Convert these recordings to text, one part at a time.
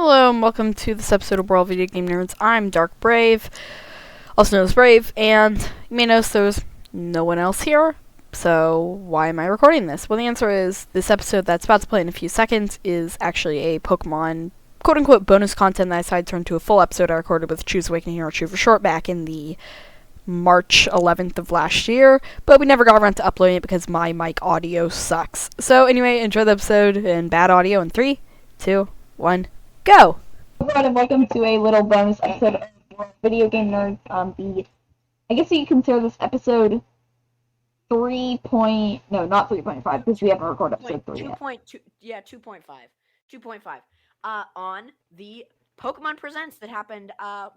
Hello and welcome to this episode of World Video Game Nerds. I'm DarkBrave, also known as Brave, and you may notice there's no one else here, so why am I recording this? Well, the answer is this episode that's about to play in a few seconds is actually a Pokemon quote-unquote bonus content that I decided to turn to a full episode I recorded with Choo's Awakening Hero Choo for short back in the March 11th of last year, but we never got around to uploading it because my mic audio sucks. So anyway, enjoy the episode in bad audio in 3, 2, 1, go! Hello and welcome to a little bonus episode of Video Game Nerds. I guess you consider this episode 3. No, not 3.5 because we haven't recorded episode 3 yet. 2.2, yeah, 2.5. 2.5. On the Pokemon Presents that happened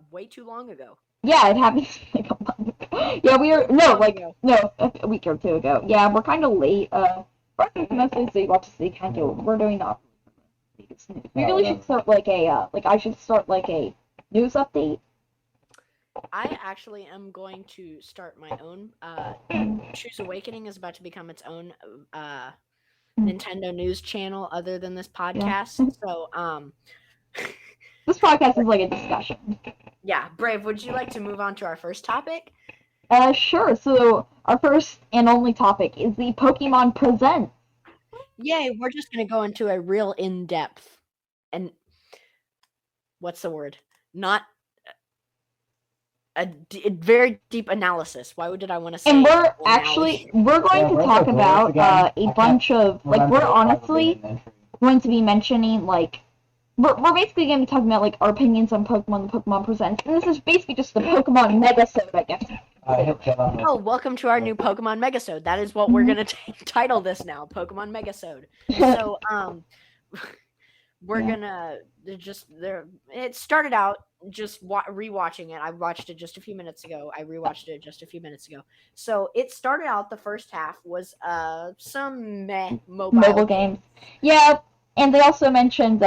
way too long ago. Yeah, it happened like a month ago. Yeah, a week or two ago. Yeah, we're kind of late. Mostly so you got to see kind of we're doing the. We really should start I should start like a news update. I actually am going to start my own. Choo's Awakening is about to become its own Nintendo news channel other than this podcast. Yeah. So this podcast is like a discussion. Yeah, Brave, would you like to move on to our first topic? Sure. So our first and only topic is the Pokemon Presents. Yay, we're just going to go into a real in-depth and what's the word? Not a very deep analysis. Why did I want to say? And we're going to talk about a bunch of we're honestly going to be mentioning we're basically going to be talking about our opinions on Pokemon, the Pokemon Presents, and this is basically just the Pokemon Megasode, I guess. Oh, welcome to our new Pokemon Megasode. That is what we're gonna title this now, Pokemon Megasode. So, we're gonna it started out just rewatching it. I watched it just a few minutes ago. I rewatched it just a few minutes ago. So it started out. The first half was some mobile games. Yeah, and they also mentioned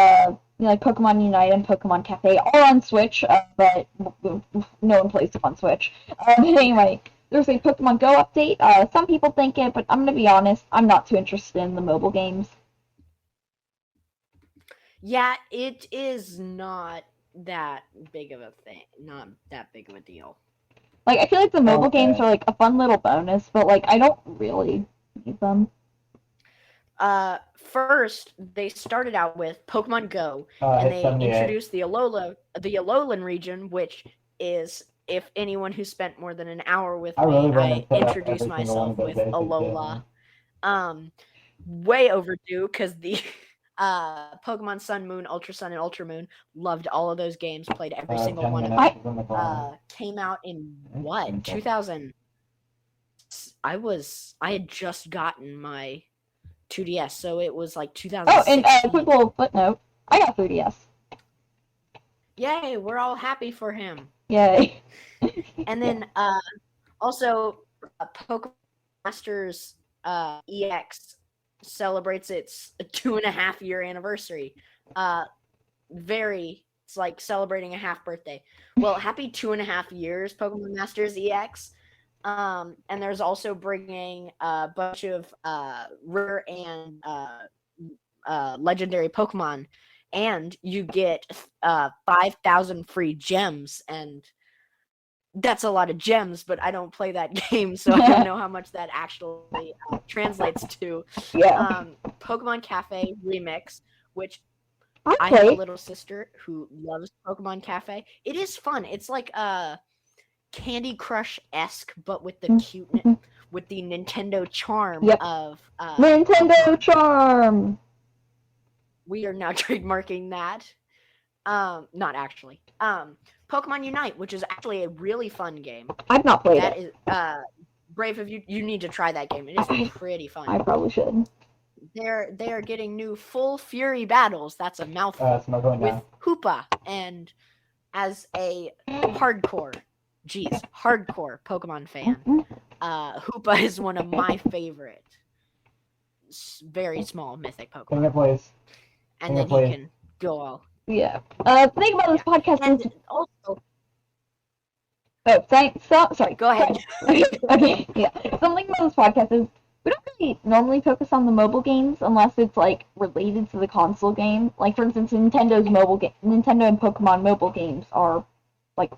Pokemon Unite and Pokemon Cafe, all on Switch, but no one plays them on Switch. Anyway, there's a Pokemon Go update. Some people think it, but I'm going to be honest, I'm not too interested in the mobile games. Yeah, it is not that big of a thing. Not that big of a deal. I feel like the mobile games are, a fun little bonus, but, I don't really need them. First, they started out with Pokemon Go, and they introduced the Alolan region, which is, if anyone who spent more than an hour with me, I introduced myself with Alola. Way overdue, because the Pokemon Sun, Moon, Ultra Sun, and Ultra Moon, loved all of those games, played every single one of them. Came out in, 2000? I had just gotten my 2DS, so it was 2016. Oh, and a quick little footnote, I got 3DS. Yay, we're all happy for him. Yay. And then also Pokemon Masters EX celebrates its 2.5-year anniversary. It's like celebrating a half birthday. Well, happy 2.5 years, Pokemon Masters EX. And there's also bringing a bunch of rare and legendary Pokemon, and you get 5,000 free gems, and that's a lot of gems, but I don't play that game, so I don't know how much that actually translates to. Yeah. Pokemon Cafe Remix, which I have a little sister who loves Pokemon Cafe. It is fun. It's like Candy Crush-esque, but with the cuteness, with the Nintendo charm of Nintendo charm. We are now trademarking that. Not actually. Pokemon Unite, which is actually a really fun game. I've not played it. That is Brave. If you need to try that game, it is pretty fun. I probably should. They are getting new Full Fury battles. That's a mouthful. With Hoopa, and as a hardcore Pokemon fan, Hoopa is one of my favorite very small mythic Pokemon. And then you can go all. Yeah. The thing about this podcast is also. Oh, sorry. Go ahead. Okay. Yeah. Something about this podcast is we don't really normally focus on the mobile games unless it's like related to the console game. Like for instance, Nintendo and Pokemon mobile games are like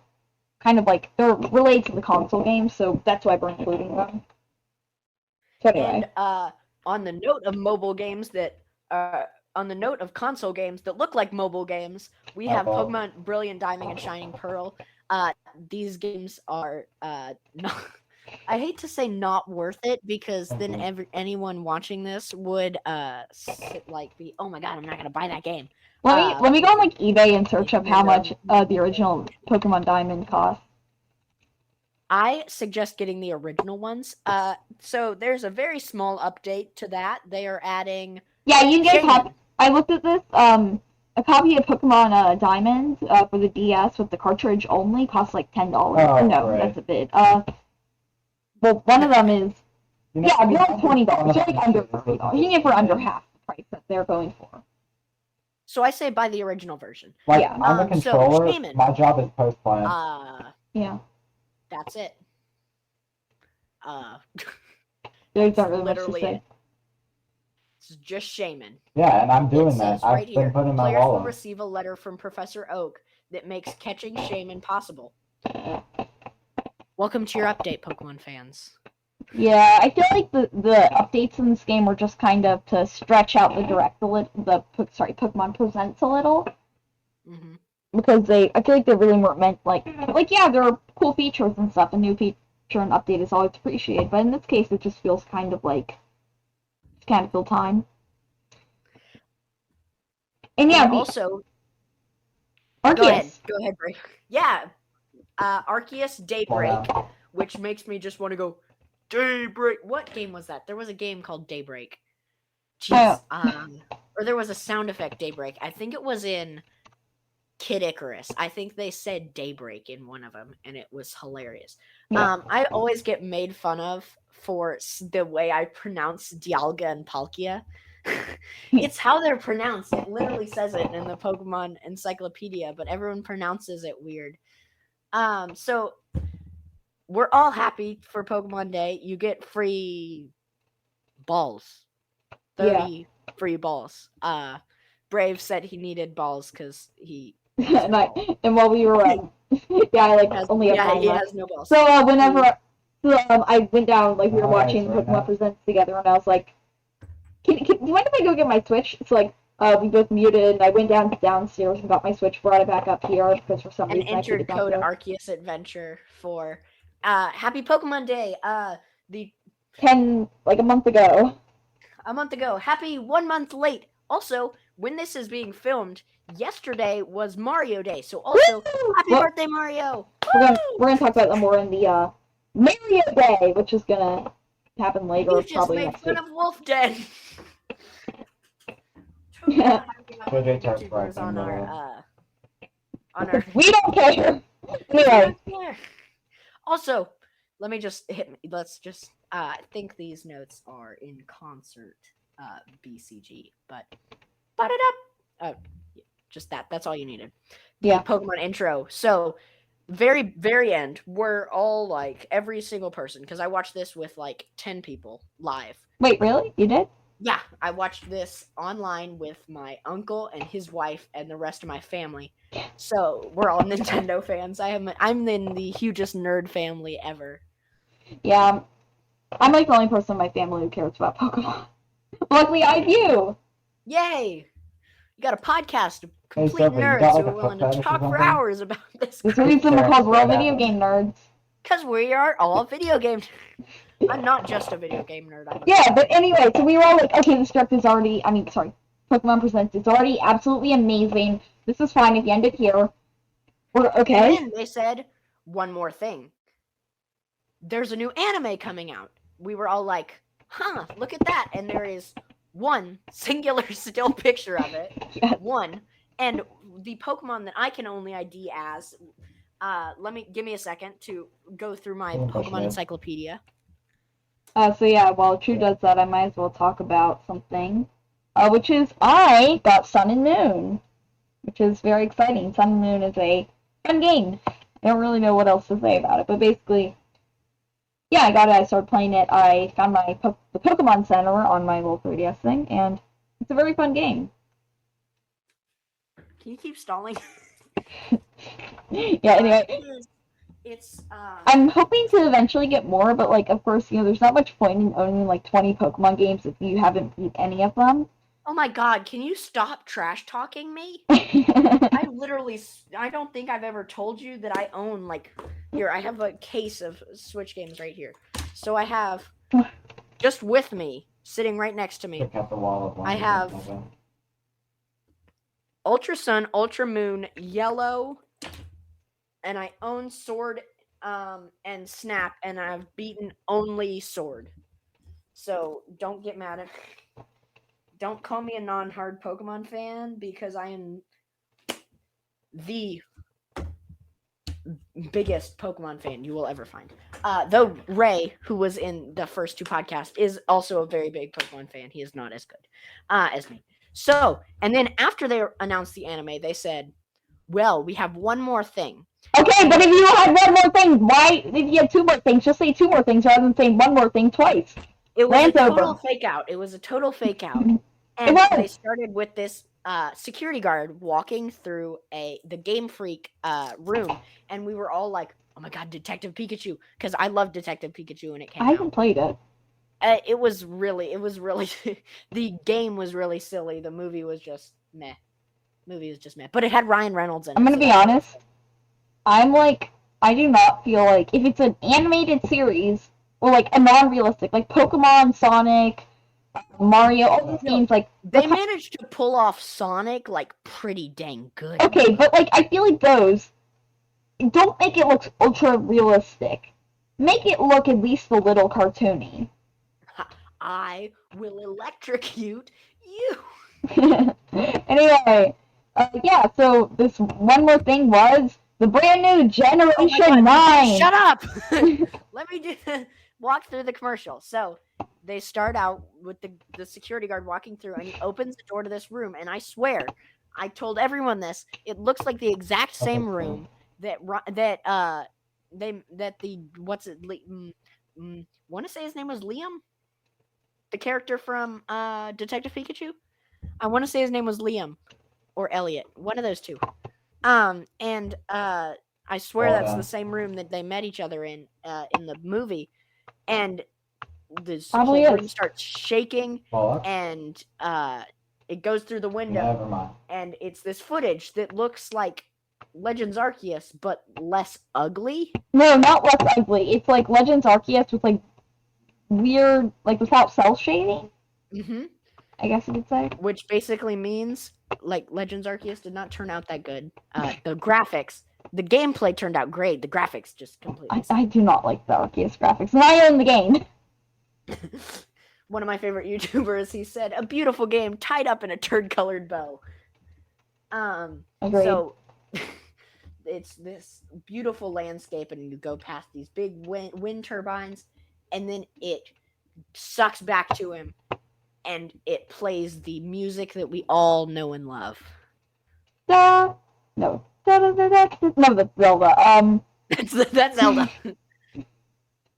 kind of like they're related to the console games, so that's why we're including them. So anyway. And on the note of mobile games that on the note of console games that look like mobile games, we have Pokemon Brilliant Diamond and Shining Pearl. These games are not, I hate to say not worth it, because then anyone watching this would be, oh my god, I'm not gonna buy that game. Let me go on like eBay and search up how much the original Pokemon Diamond costs. I suggest getting the original ones. So there's a very small update to that. They are adding. Yeah, you can get a copy. I looked at this. A copy of Pokemon Diamond for the DS with the cartridge only costs like $10. Oh, no, right. that's a bit. Well, one of them is they're like $20. They're like under $30. You can get it for under half the price that they're going for. So I say buy the original version. Like, Yeah. I'm a controller. So, my job is post-plan. Yeah. That's it. There's not really literally much to say. it. It's just Shaman. Yeah, and I'm doing It that. says I've right been here, putting my players will wallet. receive a letter from Professor Oak that makes catching Shaman possible. Welcome to your update, Pokemon fans. Yeah, I feel like the updates in this game were just kind of to stretch out the Pokemon Presents a little. Mm-hmm. Because I feel like they really weren't meant yeah, there are cool features and stuff. A new feature and update is always appreciated, but in this case, it just feels kind of fill time. And yeah, also, Arceus. Go ahead, Brave. Yeah, Arceus Daybreak, which makes me just want to go Daybreak. What game was that? There was a game called Daybreak. Jeez. Or there was a sound effect Daybreak. I think it was in Kid Icarus. I think they said Daybreak in one of them, and it was hilarious. Yeah. I always get made fun of for the way I pronounce Dialga and Palkia. It's how they're pronounced. It literally says it in the Pokemon Encyclopedia, but everyone pronounces it weird. So we're all happy for Pokemon Day. You get free balls. 30 free balls. Brave said he needed balls because he and while we were only have balls. He has no balls. So whenever I went down, we were watching the Pokemon Presents together, and I was like, do you mind if I go get my Switch? So we both muted, and I went downstairs and got my Switch, brought it back up here because for some reason I entered code Arceus Adventure for Happy Pokemon Day. A month ago. A month ago. Happy 1 month late. Also, when this is being filmed, yesterday was Mario Day, so also happy birthday, Mario! We're gonna talk about that more in the Mario Day, which is gonna happen later, you just probably made next fun week. of Wolf Den. Yeah. on our We don't care. Anyway. Also, let's just think these notes are in concert, BCG, but just that's all you needed. Yeah. Pokemon intro. So very, very end, we're all every single person, because I watched this with 10 people live. Wait, really? You did? Yeah, I watched this online with my uncle and his wife and the rest of my family. So we're all Nintendo fans. I'm in the hugest nerd family ever. Yeah, I'm the only person in my family who cares about Pokemon. Luckily, I do. Yay! You got a podcast of complete nerds who are willing to talk for hours about this. There's a reason we're called World Video Game Nerds. Because we are all video games. I'm not just a video game nerd. Yeah, but anyway, so we were all okay, this direct is already, Pokemon Presents, it's already absolutely amazing. This is fine if you end it here. We're okay. And then they said, one more thing. There's a new anime coming out. We were all like, huh, look at that. And there is one singular still picture of it. Yes. One. And the Pokemon that I can only ID as, give me a second to go through my Pokemon Encyclopedia. So yeah, while Choo does that, I might as well talk about something, which is I got Sun and Moon, which is very exciting. Sun and Moon is a fun game. I don't really know what else to say about it, but basically, yeah, I got it. I started playing it. I found the Pokemon Center on my little 3DS thing, and it's a very fun game. Can you keep stalling? Yeah. Anyway, It's I'm hoping to eventually get more, but like, of course, there's not much point in owning like 20 Pokemon games if you haven't beat any of them. Oh my god, can you stop trash talking me? I don't think I've ever told you that I own, like, here, I have a case of Switch games right here. So I have, just with me, sitting right next to me, Pick up the wall of I have Ultra Sun, Ultra Moon, Yellow, and I own Sword and Snap, and I've beaten only Sword. So don't get mad at me. Don't call me a non-hard Pokemon fan, because I am the biggest Pokemon fan you will ever find. Though Ray, who was in the first two podcasts, is also a very big Pokemon fan. He is not as good as me. So, and then after they announced the anime, they said, well, we have one more thing. Okay, but if you had one more thing, why if you had two more things, just say two more things rather than saying one more thing twice. It was a total fake out. It was a total fake out. And they started with this security guard walking through the Game Freak room, and we were all like, "Oh my god, Detective Pikachu!" Because I love Detective Pikachu when it came out. I haven't played it. It was really, the game was really silly. The movie was just meh. But it had Ryan Reynolds in it. I'm gonna be honest. I do not feel like if it's an animated series or like a non-realistic, like Pokemon, Sonic, Mario, all these games, like they managed to pull off Sonic like pretty dang good. Okay, but like I feel like those don't make it look ultra realistic. Make it look at least a little cartoony. I will electrocute you. Anyway, yeah. So this one more thing was the brand new Generation 9. Shut up! Let me walk through the commercial. So they start out with the security guard walking through, and he opens the door to this room, and I swear, I told everyone this. It looks like the exact same room that want to say his name was Liam, the character from Detective Pikachu. I want to say his name was Liam or Elliot, one of those two. And I swear that's the same room that they met each other in the movie, and this whole room starts shaking, and it goes through the window, and it's this footage that looks like Legends Arceus, but less ugly. No, not less ugly. It's like Legends Arceus with like weird, like without cell shading. Mm-hmm. I guess you could say. Which basically means like Legends Arceus did not turn out that good. The graphics, the gameplay turned out great. The graphics just completely. I do not like the Arceus graphics, and I own the game. One of my favorite YouTubers, he said, "A beautiful game tied up in a turd-colored bow." Agreed. So it's this beautiful landscape, and you go past these big wind turbines, and then it sucks back to him, and it plays the music that we all know and love. No, that's Zelda. That's Zelda.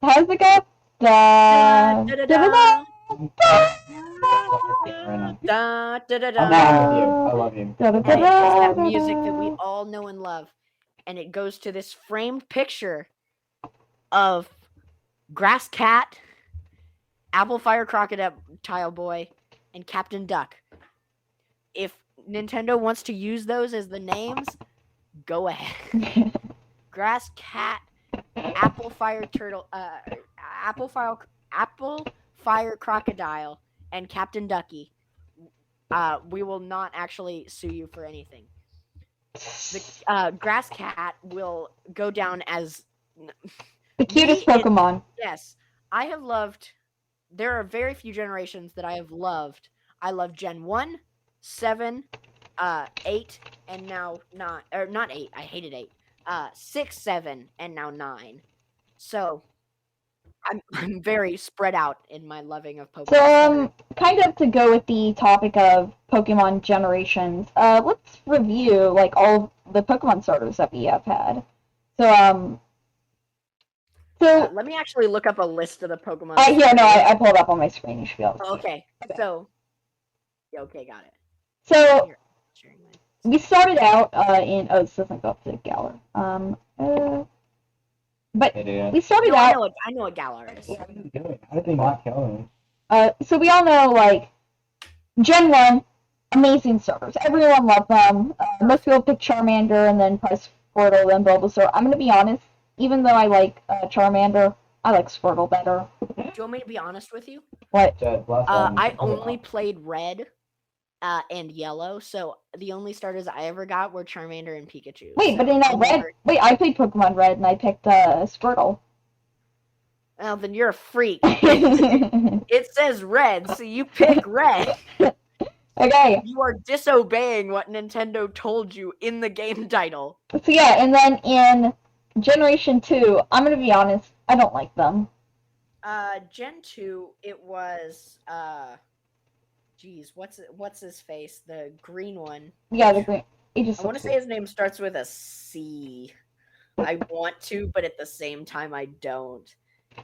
How's it go? Da, da, da, da. I love you. And it has that music that we all know and love, and it goes to this framed picture of Grass Cat, Apple Fire Crocodile Boy, and Captain Duck. If Nintendo wants to use those as the names, go ahead. Grass Cat, Apple Fire Crocodile, and Captain Ducky. We will not actually sue you for anything. The Grass Cat will go down as the cutest Pokemon. Yes, I have loved. There are very few generations that I have loved. I love Gen 1, 7, 8, and now 9. Or not 8. I hated 8. 6, 7, and now 9. So I'm very spread out in my loving of Pokemon. So kind of to go with the topic of Pokemon generations, let's review like all the Pokemon starters that we have had. So So, let me actually look up a list of the Pokemon. here, no, I pulled up on my screen. You should be able to see. Okay, so yeah, okay, got it. So, Here, sharing my- we started out in. Oh, this doesn't go up to Galar. But Idiot. we started No, out. I know what Galar is. What are you doing? How did they not kill me? So we all know, like, Gen 1, amazing starters. Everyone loved them. Most people pick Charmander and then probably Squirtle, then Bulbasaur. I'm going to be honest, even though I like Charmander, I like Squirtle better. Do you want me to be honest with you? What? Jed, bless them. I only played Red and Yellow, so the only starters I ever got were Charmander and Pikachu. Wait, so but in I Red... never- Wait, I played Pokemon Red and I picked Squirtle. Well, then you're a freak. It says Red, so you pick Red. Okay, You are disobeying what Nintendo told you in the game title. so yeah, and then in Generation 2, I'm going to be honest, I don't like them. Gen 2, it was geez, what's his face? The green one. Yeah, the green... It just I want to say his name starts with a C. I want to, but at the same time I don't.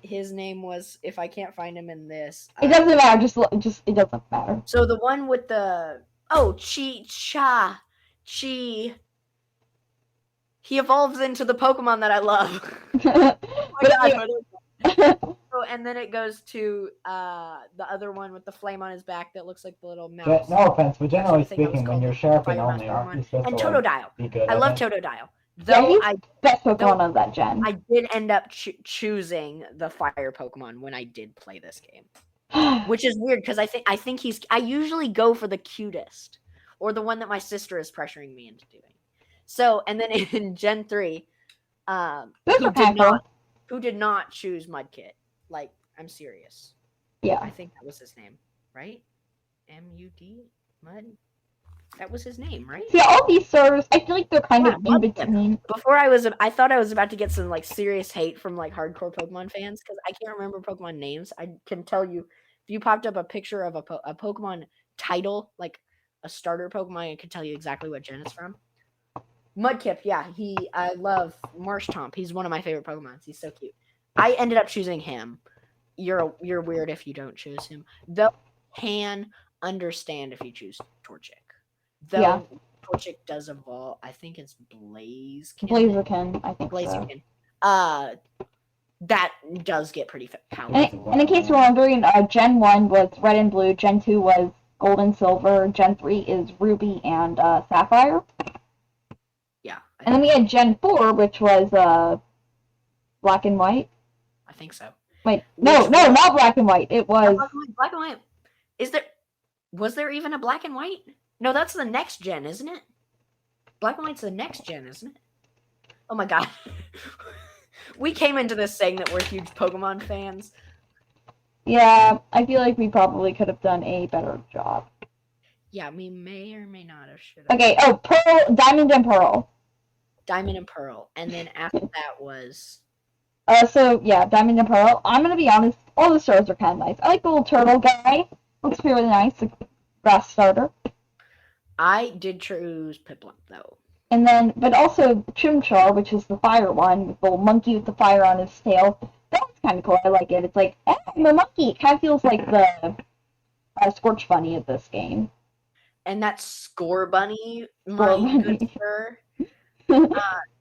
His name was, if I can't find him in this. It doesn't matter, just it doesn't matter. So the one with the Chi. He evolves into the Pokemon that I love. Oh my god, so, and then it goes to the other one with the flame on his back that looks like the little mouse. No offense, but generally That's the thing I was speaking, when called, you're sharpening Fire only, Master aren't you Pokemon. supposed And to like, Totodile. be good I at love it? Totodile. Yeah, Though he's I best Pokemon of that gen. I did end up choosing the fire Pokemon when I did play this game, which is weird because I think I usually go for the cutest or the one that my sister is pressuring me into doing. So, and then in Gen 3, Those are kind of cool. who did not choose Mudkip? Like, I'm serious. Yeah. I think that was his name, right? M-U-D? Mud? That was his name, right? See, all these servers, I feel like they're kind Yeah, of in between. Before I thought I was about to get some like serious hate from like hardcore Pokemon fans because I can't remember Pokemon names. I can tell you if you popped up a picture of a Pokemon title, like a starter Pokemon, I could tell you exactly what gen it's from. Mudkip, yeah, I love Marshtomp. He's one of my favorite Pokemons. He's so cute. I ended up choosing him. You're weird if you don't choose him. Though I can understand if you choose Torchic. Though Yeah. Torchic does evolve. I think it's Blaziken. Blaziken, I think so. Blaziken. That does get pretty powerful. And in case you're wondering, Gen 1 was Red and Blue, Gen 2 was Gold and Silver, Gen 3 is Ruby and Sapphire. Yeah. And then we had Gen 4, which was Black and White. I think so. Wait, no, not Black and White. It was... Black and White. Was there even a Black and White? No, that's the next gen, isn't it? Black and White's the next gen, isn't it? Oh my god. We came into this saying that we're huge Pokemon fans. Yeah, I feel like we probably could have done a better job. Yeah, we may or may not have should have. Okay, Pearl, Diamond and Pearl. Diamond and Pearl. And then after that was... So, yeah, Diamond and Pearl. I'm gonna be honest, all the stars are kind of nice. I like the little turtle guy. Looks really nice, the grass starter. I did choose Piplup, though. And then, but also Chimchar, which is the fire one, with the little monkey with the fire on his tail. That one's kind of cool. I like it. It's like, I'm a monkey. It kind of feels like the Scorch Bunny of this game. And that's Score Bunny, my good sir.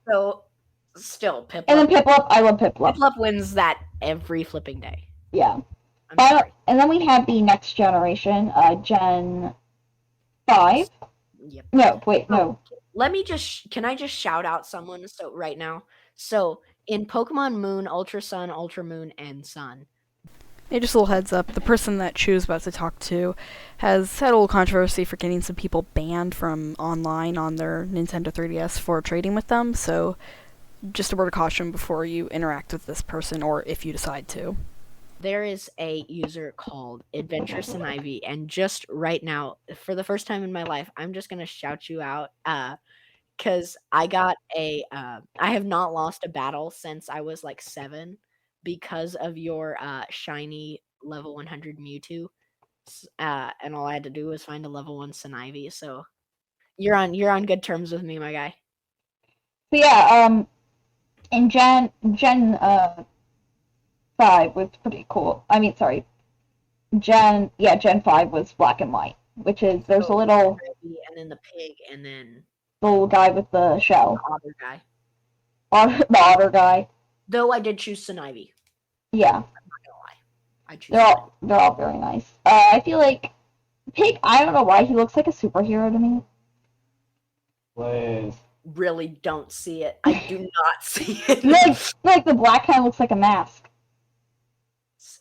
So, still, Piplup. And then Piplup, I love Piplup. Piplup wins that every flipping day. Yeah. I'm sorry. And then we have the next generation, Gen 5. Yep. No, wait, no. Let me can I just shout out someone right now? So in Pokemon Moon, Ultra Sun, Ultra Moon, and Sun. Hey, just a little heads up. The person that Choo's about to talk to has had a little controversy for getting some people banned from online on their Nintendo 3DS for trading with them. So just a word of caution before you interact with this person or if you decide to. There is a user called Adventurous and Ivy, and just right now, for the first time in my life, I'm just gonna shout you out, because I got I have not lost a battle since I was like 7, because of your shiny level 100 Mewtwo, and all I had to do was find a level 1 Snivy. So you're on good terms with me, my guy. So yeah, in Gen 5 was pretty cool. I mean, sorry, Gen 5 was black and white, which is there's a So, little and then the pig, and then guy with the the shell, otter guy. the otter guy. Though I did choose Snivy. Yeah, I'm not gonna lie. I choose Snivy. they're all very nice. I feel like Pig. I don't know why he looks like a superhero to me. Liz. Really don't see it. I do not see it. Like the black kind looks like a mask.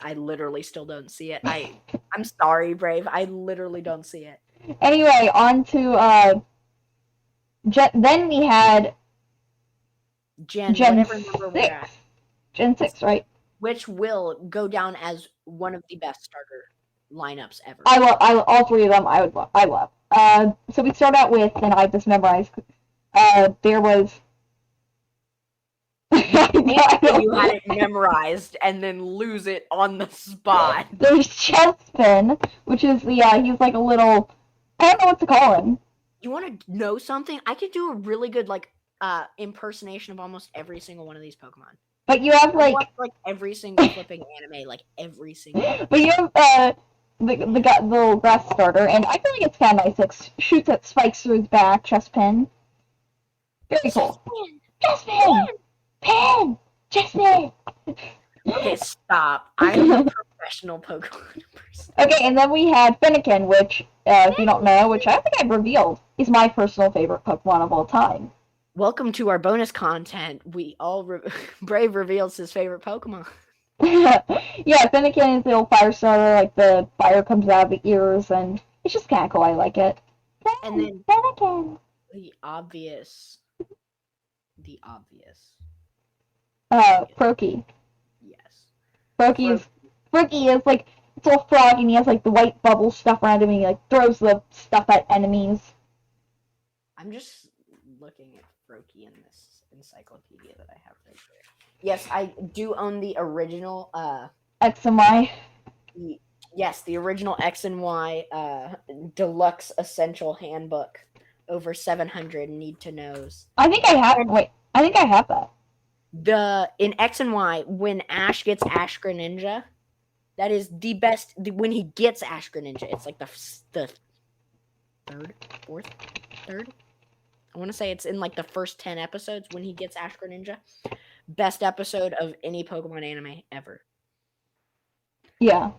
I literally still don't see it. I'm sorry, Brave. I literally don't see it. Anyway, on to then we had Gen whatever number we're at. Gen 6, right? Which will go down as one of the best starter lineups ever. I love all three of them. I love. So we start out with, and I have this memorized. There was. You had it memorized and then lose it on the spot. There's Chespin, which is he's like a little. I don't know what to call him. You want to know something? I could do a really good impersonation of almost every single one of these Pokemon. But you have like every single flipping anime, like every single. But you have the little grass starter, and I feel like it's kind of nice. It shoots at spikes through his back, Chespin. Very cool. Chespin! Pen! Chespin! Okay, stop. I'm a professional Pokemon person. Okay, and then we had Fennekin, which, if you don't know, which I think I've revealed, is my personal favorite Pokemon of all time. Welcome to our bonus content. We all Brave reveals his favorite Pokemon. Yeah, Fennekin is the old fire starter, like the fire comes out of the ears, and it's just kind of cool. I like it. And then Fennekin. The obvious. Froakie. Yes. Froakie is like it's a frog, and he has like the white bubble stuff around him, and he like throws the stuff at enemies. I'm just looking at Froakie in this encyclopedia that I have right here. Yes, I do own the original X and Y. The original X and Y deluxe essential handbook. Over 700 need to knows. I think I have that. In X and Y, when Ash gets Ash Greninja, that is the best. When he gets Ash Greninja, it's like the third. I want to say it's in like the first 10 episodes when he gets Ash Greninja. Best episode of any Pokemon anime ever. Yeah.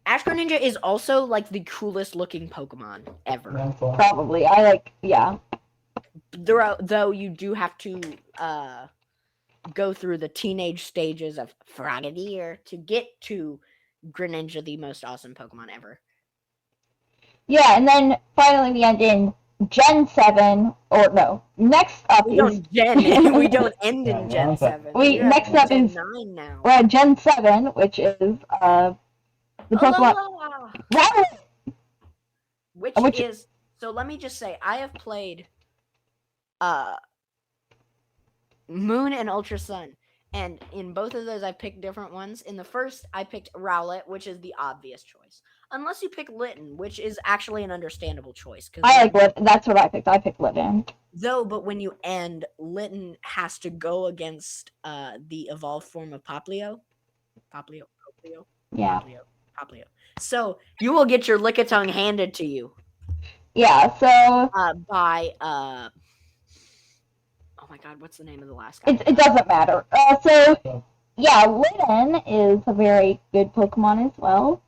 Ash Greninja is also like the coolest looking Pokemon ever. Probably. Yeah. Though you do have to go through the teenage stages of Frogadier to get to Greninja, the most awesome Pokemon ever. Yeah, and then finally we end in Gen 7, or no, next up we don't end in Gen 7. Next up Gen is 9 now. We're at Gen 7, which is the Pokemon which is so let me just say I have played Moon and Ultra Sun, and in both of those I picked different ones. In the first I picked Rowlet, which is the obvious choice. Unless you pick Litten, which is actually an understandable choice. I like Litten. That's what I picked. I picked Litten. But when you end, Litten has to go against the evolved form of Poplio. Yeah. Poplio. So you will get your Lickitung handed to you. Yeah, so by oh my god, what's the name of the last guy? It doesn't matter. So yeah, Litten is a very good Pokemon as well.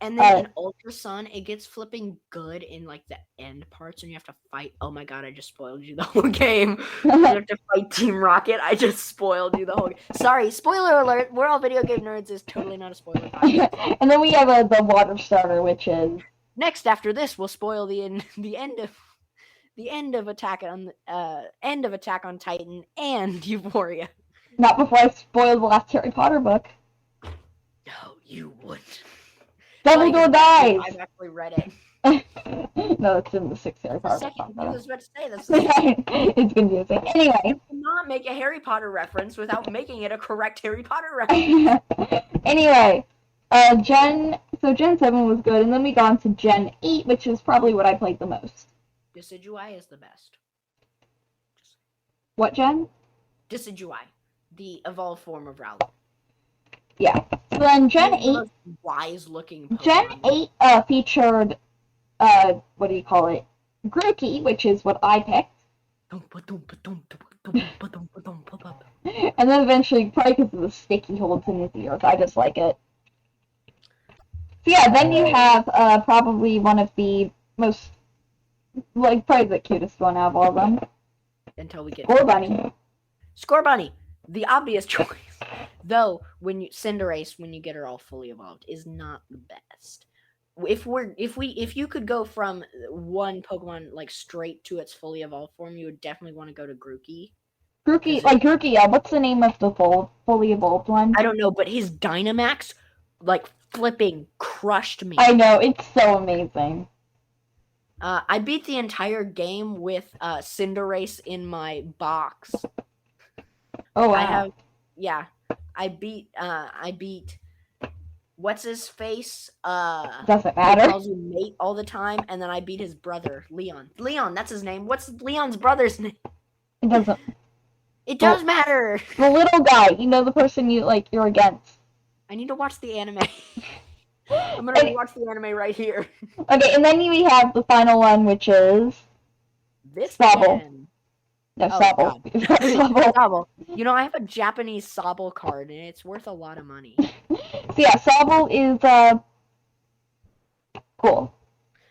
And then in Ultra Sun, it gets flipping good in like the end parts, and you have to fight. Oh my god, I just spoiled you the whole game. You have to fight Team Rocket. I just spoiled you the whole game. Sorry, spoiler alert. We're all video game nerds is totally not a spoiler podcast. And then we have the water starter, which is next after this. We'll spoil the end of Attack on Titan and Euphoria. Not before I spoil the last Harry Potter book. No, you wouldn't. Dumbledore dies! I've actually read it. No, it's in the 6th Harry Potter book. I was about to say that's it's confusing. Anyway. You cannot make a Harry Potter reference without making it a correct Harry Potter reference. Anyway, Gen 7 was good, and then we got on to Gen 8, which is probably what I played the most. Decidueye is the best. What gen? Decidueye, the evolved form of Rowlet. Yeah. So then Gen 8 wise looking Gen Pokemon. 8 featured what do you call it? Grookey, which is what I picked. And then eventually, probably because of the sticky holds in his ears, I just like it. So yeah, then you have probably one of the most, like, probably the cutest one out of all of them. Until we get Scorbunny. Scorbunny, the obvious choice. Though when you Cinderace, when you get her all fully evolved, is not the best. If you could go from one Pokemon like straight to its fully evolved form, you would definitely want to go to Grookey. Grookey, yeah. What's the name of the fully evolved one? I don't know, but his Dynamax, like, flipping crushed me. I know, it's so amazing. I beat the entire game with Cinderace in my box. Oh wow. I beat what's his face? Doesn't matter. Calls you mate all the time, and then I beat his brother, Leon. Leon, that's his name. What's Leon's brother's name? It doesn't. It does matter. The little guy, the person you're against. I need to watch the anime. I'm gonna watch the anime right here. Okay, and then we have the final one, which is this Sobble. man. No, Sobble. Sobble. I have a Japanese Sobble card, and it's worth a lot of money. So yeah, Sobble is cool.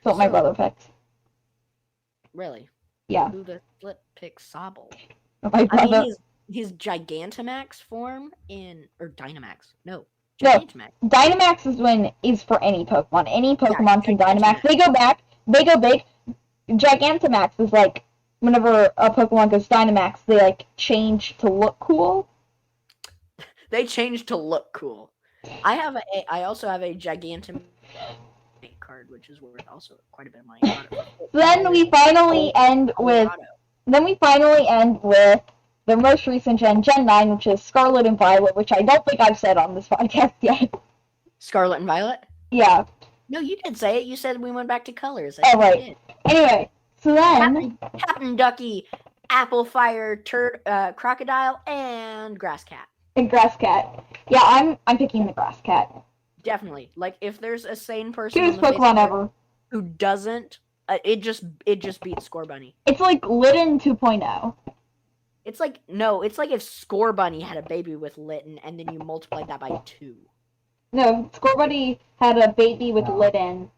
That's what my brother picked. Really? Yeah. Who the flip picks Sobble? My brother. I mean, his Gigantamax form or Dynamax. No, Gigantamax. No, Dynamax is for any Pokemon. Any Pokemon can Dynamax. They go big. Gigantamax is like whenever a Pokemon goes Dynamax, they like change to look cool. They change to look cool. I also have a Gigantamax card, which is worth also quite a bit of money. Then we finally end with the most recent Gen 9, which is Scarlet and Violet, which I don't think I've said on this podcast yet. Scarlet and Violet? Yeah. No, you did say it. You said we went back to colors. Oh, right. Anyway, so then... Captain Ducky, Apple Fire, Crocodile, and Grass Cat. And Grass Cat. Yeah, I'm picking the Grass Cat. Definitely. Like, if there's a sane person cutest Pokemon ever who doesn't, it just beats Scorbunny. It's like Litten 2.0. It's like if Scorbunny had a baby with Litten and then you multiplied that by 2. No, Scorbunny had a baby with Litten.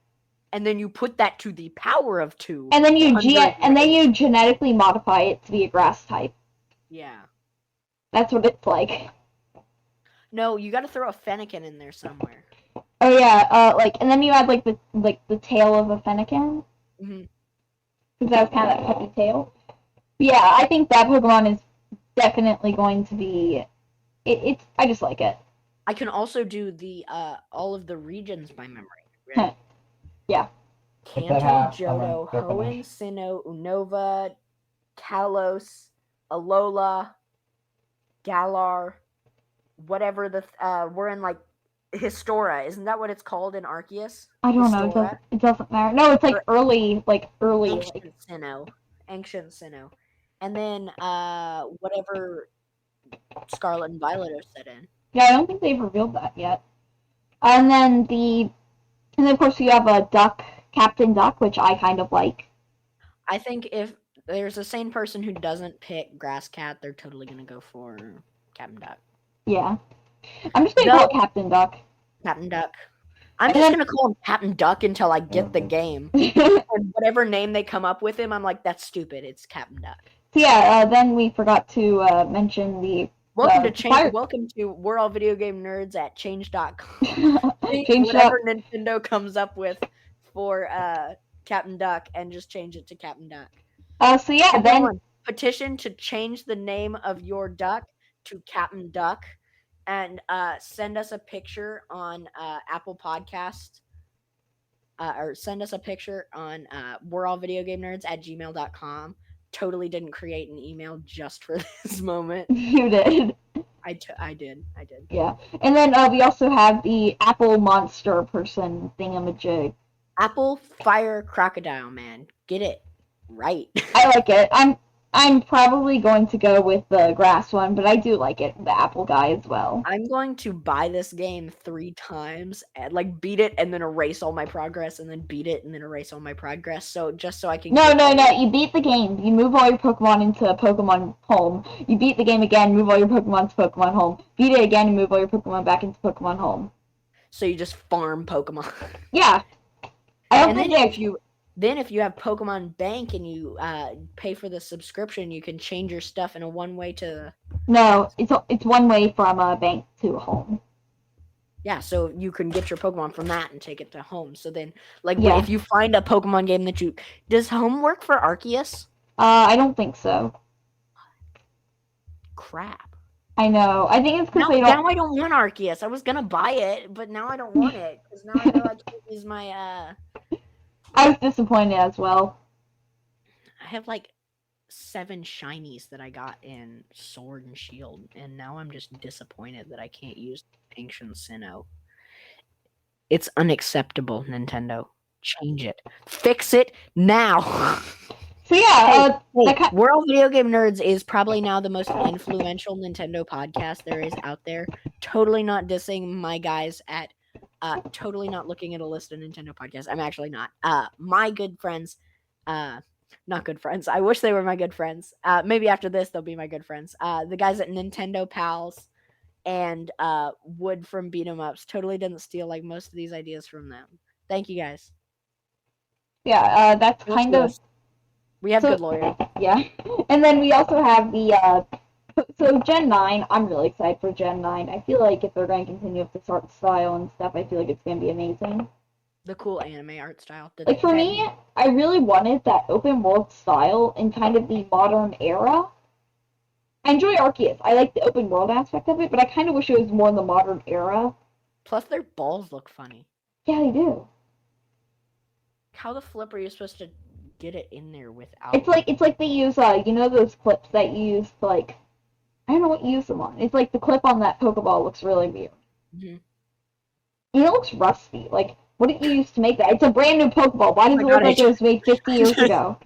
And then you put that to the power of 2. And then you genetically modify it to be a grass type. Yeah. That's what it's like. No, you gotta throw a Fennekin in there somewhere. Oh yeah, and then you add the tail of a Fennekin. Mm-hmm. Because that was kind of that puppy tail. But yeah, I think that Pokemon is definitely going to be. I just like it. I can also do the all of the regions by memory. Really. Yeah. Kanto, Johto, Hoenn, Sinnoh, Unova, Kalos, Alola, Galar, whatever we're in like Histora. Isn't that what it's called in Arceus? I don't know. It doesn't matter. No, it's like early. Ancient Sinnoh. And then whatever Scarlet and Violet are set in. Yeah, I don't think they've revealed that yet. And then of course you have a Captain Duck, which I kind of like. I think if there's a sane person who doesn't pick Grass Cat, they're totally gonna go for Captain Duck. Yeah. I'm just gonna call it Captain Duck. Captain Duck. I'm just gonna call him Captain Duck until I get the game. And whatever name they come up with him, I'm like, that's stupid. It's Captain Duck. So yeah, then we forgot to mention the welcome to We're All Video Game Nerds at change.com. Whatever Nintendo comes up with for Captain Duck and just change it to Captain Duck. So yeah, then petition to change the name of your duck to Captain Duck and send us a picture on Apple Podcast or send us a picture on We're All Video Game Nerds at gmail.com. Totally didn't create an email just for this moment. You did. I did. Yeah. And then we also have the Apple Monster person thingamajig. Apple Fire Crocodile, man. Get it right. I like it. I'm probably going to go with the grass one, but I do like it, the apple guy as well. I'm going to buy this game 3 times and like beat it and then erase all my progress and then beat it and then erase all my progress. So just so I can No, get no, all- no, you beat the game. You move all your Pokemon into Pokemon Home. You beat the game again, move all your Pokemon to Pokemon Home. Beat it again and move all your Pokemon back into Pokemon Home. So you just farm Pokemon. Yeah. I don't And think then if you have Pokemon Bank and you pay for the subscription, you can change your stuff in a one way to No, it's one way from bank to home. yeah, so you can get your Pokemon from that and take it to home. So then, like, Yeah. if you find a Pokemon game that you does home work for Arceus? I don't think so. Crap. I know. I think it's because Now, they don't. now I don't want Arceus. I was gonna buy it, but now I don't want it because now I know I can't use my. I was disappointed as well. I have like 7 shinies that I got in Sword and Shield, and now I'm just disappointed that I can't use Ancient Sinnoh. It's unacceptable, Nintendo. Change it. Fix it now. So yeah, Hey, World Video Game Nerds is probably now the most influential Nintendo podcast there is out there. Totally not dissing my guys at totally not looking at a list of Nintendo podcasts. I'm actually not. My good friends, not good friends. I wish they were my good friends. Maybe after this they'll be my good friends. The guys at Nintendo Pals and Wood from Beat 'em Ups totally didn't steal like most of these ideas from them. Thank you guys. yeah, that's kind of. We have good lawyers. Yeah, and then we also have the so Gen 9. I'm really excited for Gen 9. I feel like if they're going to continue with this art style and stuff, I feel like it's going to be amazing. The cool anime art style. Like for me, I really wanted that open world style in kind of the modern era. I enjoy Arceus. I like the open world aspect of it, but I kind of wish it was more in the modern era. Plus, their balls look funny. Yeah, they do. How the flip are you supposed to get it in there without? It's like they use those clips that you use to, like, I don't know what you use them on. It's like the clip on that Pokeball looks really weird. Mm-hmm. And it looks rusty. Like, what did you use to make that? It's a brand new Pokeball. Why does it look like it was made 50 years ago?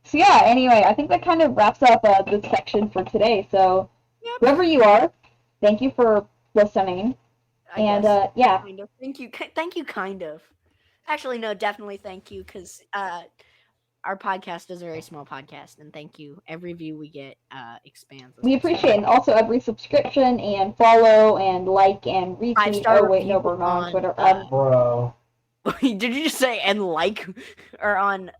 So yeah, anyway, I think that kind of wraps up this section for today. So whoever you are, thank you for listening. Yeah. Kind of. Thank you, kind of. Actually, no, definitely thank you, because our podcast is a very small podcast, and thank you. Every view we get expands. We appreciate it. And also every subscription and follow and like and retweet. Oh, wait, no, we're not on Twitter. Bro. Did you just say and like? Or on...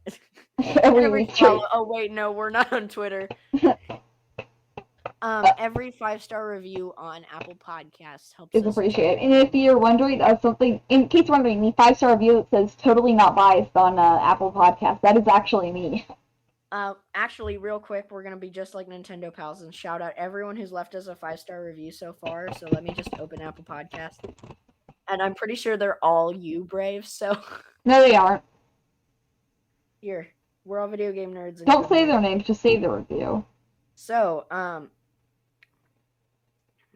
every follow. Oh, wait, no, we're not on Twitter. Every 5-star review on Apple Podcasts helps is us. Appreciated. And if you're wondering something, in case you're wondering, the 5-star review that says totally not biased on Apple Podcasts, that is actually me. Actually, real quick, we're gonna be just like Nintendo Pals and shout out everyone who's left us a 5-star review so far. So let me just open Apple Podcast, and I'm pretty sure they're all you, Brave. So no, they aren't. Here, we're all video game nerds. Don't say their names, just say the review. So,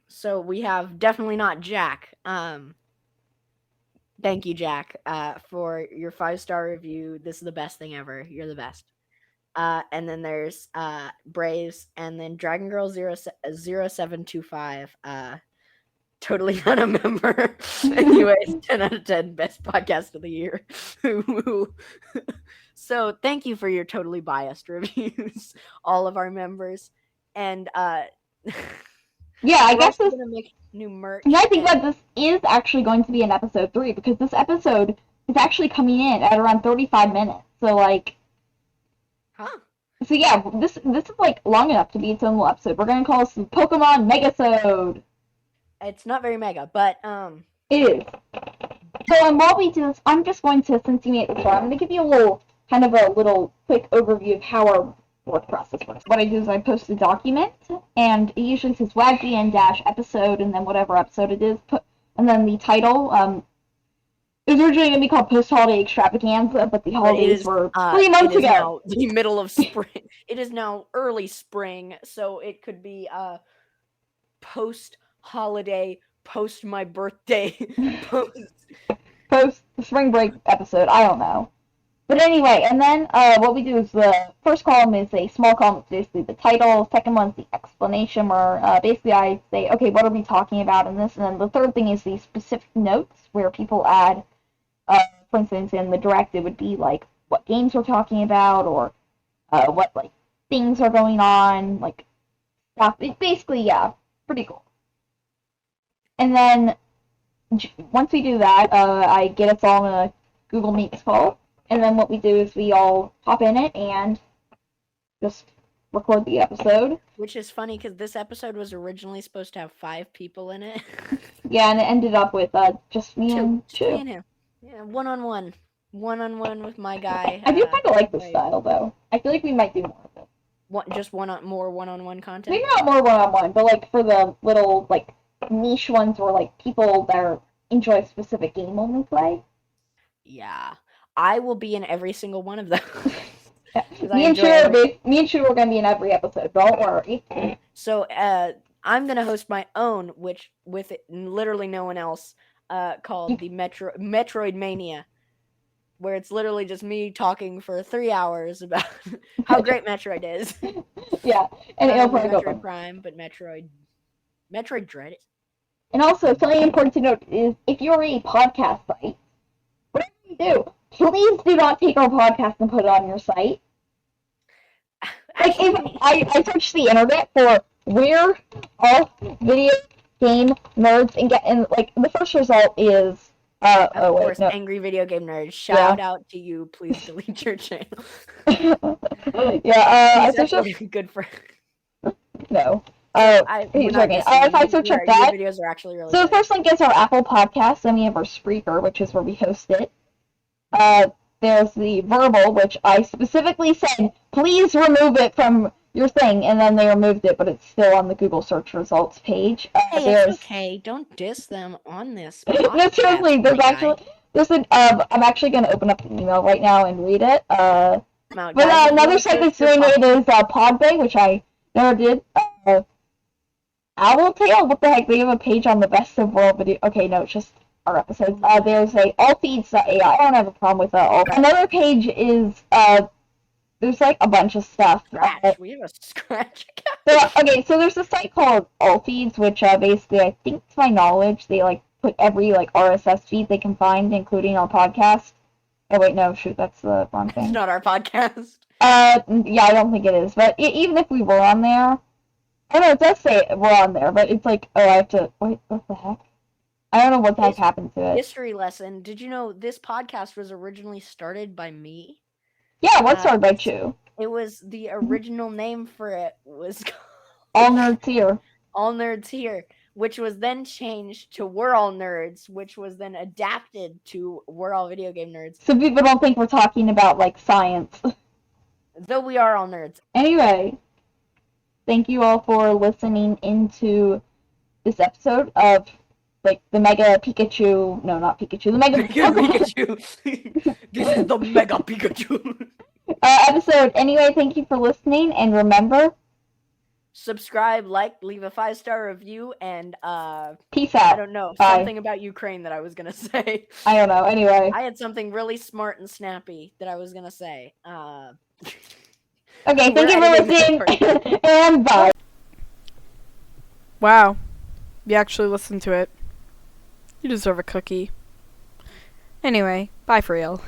so we have definitely not Jack. Thank you, Jack, for your 5-star review. This is the best thing ever. You're the best. And then there's Braves, and then Dragon Girl 0725. Totally not a member. Anyways, 10 out of 10, best podcast of the year. So thank you for your totally biased reviews, all of our members. And yeah, I guess we're gonna make new merch. And I think that this is actually going to be an episode 3, because this episode is actually coming in at around 35 minutes. So like, So yeah, this is like long enough to be its own little episode. We're gonna call this the Pokemon Megasode. It's not very mega, but it is. So and while we do this, I'm just going to, since you made it this far, I'm gonna give you a little quick overview of how our work process works. What I do is I post a document, and it usually says WAGGN-episode, and then whatever episode it is, and then the title. It was originally going to be called Post-Holiday Extravaganza, but the holidays were 3 months ago. Now the middle of spring. It is now early spring, so it could be post-holiday, post-my-birthday, post-spring break episode. I don't know. But anyway, and then what we do is the first column is a small column. It's basically the title. Second one's the explanation, where basically I say, okay, what are we talking about in this? And then the third thing is the specific notes, where people add, for instance, in the direct, it would be like what games we're talking about, or what like things are going on, like stuff. It's basically, yeah, pretty cool. And then once we do that, I get us all in a Google Meet call. And then what we do is we all hop in it and just record the episode. Which is funny because this episode was originally supposed to have 5 people in it. Yeah, and it ended up with just me and Just me Choo. and him. Yeah, one-on-one. One-on-one with my guy. I do kind of like this right. style, though. I feel like we might do more of it. Just more one-on-one content? Maybe not more one-on-one, but like for the little like niche ones where like people that enjoy a specific game only play. Yeah. I will be in every single one of them. Yeah. 'Cause Me and Choo are gonna be in every episode. Don't worry. So I'm gonna host my own, which with literally no one else, called the Metroid Mania, where it's literally just me talking for 3 hours about how great Metroid is. Yeah, and it'll probably go Metroid fun. Prime, but Metroid Dread. And also, something important to note is if you're a podcast site, whatever you do, please do not take our podcast and put it on your site. Like, if I searched the internet for where all video game nerds and like the first result is Of oh wait course, no Angry Video Game Nerds. Shout out to you. Please delete your channel. yeah I He's searched up actually good for. no We're he's not joking. dissing If I you. search up Your that, videos are actually really so the good. first link is our Apple Podcast, then we have our Spreaker, which is where we host it. There's the Verbal, which I specifically said, please remove it from your thing, and then they removed it, but it's still on the Google search results page. Hey, There's it's okay. Don't diss them on this. no, podcast, seriously, my guy. I'm actually going to open up the email right now and read it. Now, But guys, if you another wanna site post that's your doing it is Podbay, which I never did. Owltail, what the heck? They have a page on the best of world video. Okay, no, it's just our episodes. There's a allfeeds.ai. I don't have a problem with that. Another page is there's like a bunch of stuff. Scratch. We have a scratch account. Okay, so there's a site called Allfeeds, which basically, I think to my knowledge, they like put every like RSS feed they can find, including our podcast. Oh wait, no, shoot, that's the wrong It's thing. not our podcast. Yeah, I don't think it is. But even if we were on there, I don't know, it does say we're on there, but it's like, oh, I have to wait. What the heck? I don't know what the heck happened to it. History lesson. Did you know this podcast was originally started by me? Yeah, it was started by Choo. It was the original name for it was All Nerds Here. All Nerds Here, which was then changed to We're All Nerds, which was then adapted to We're All Video Game Nerds. So people don't think we're talking about like science. Though we are all nerds. Anyway, thank you all for listening into this episode of like the Mega Pikachu. No, not Pikachu. The Mega Pikachu. This is the Mega Pikachu. Episode. Anyway, thank you for listening, and remember, subscribe, like, leave a 5-star review, and peace out. I don't know, Bye. something about Ukraine that I was gonna say. I don't know. Anyway, I had something really smart and snappy that I was gonna say. Okay, thank you for listening, and bye. Wow. You actually listened to it. You deserve a cookie. Anyway, bye for real.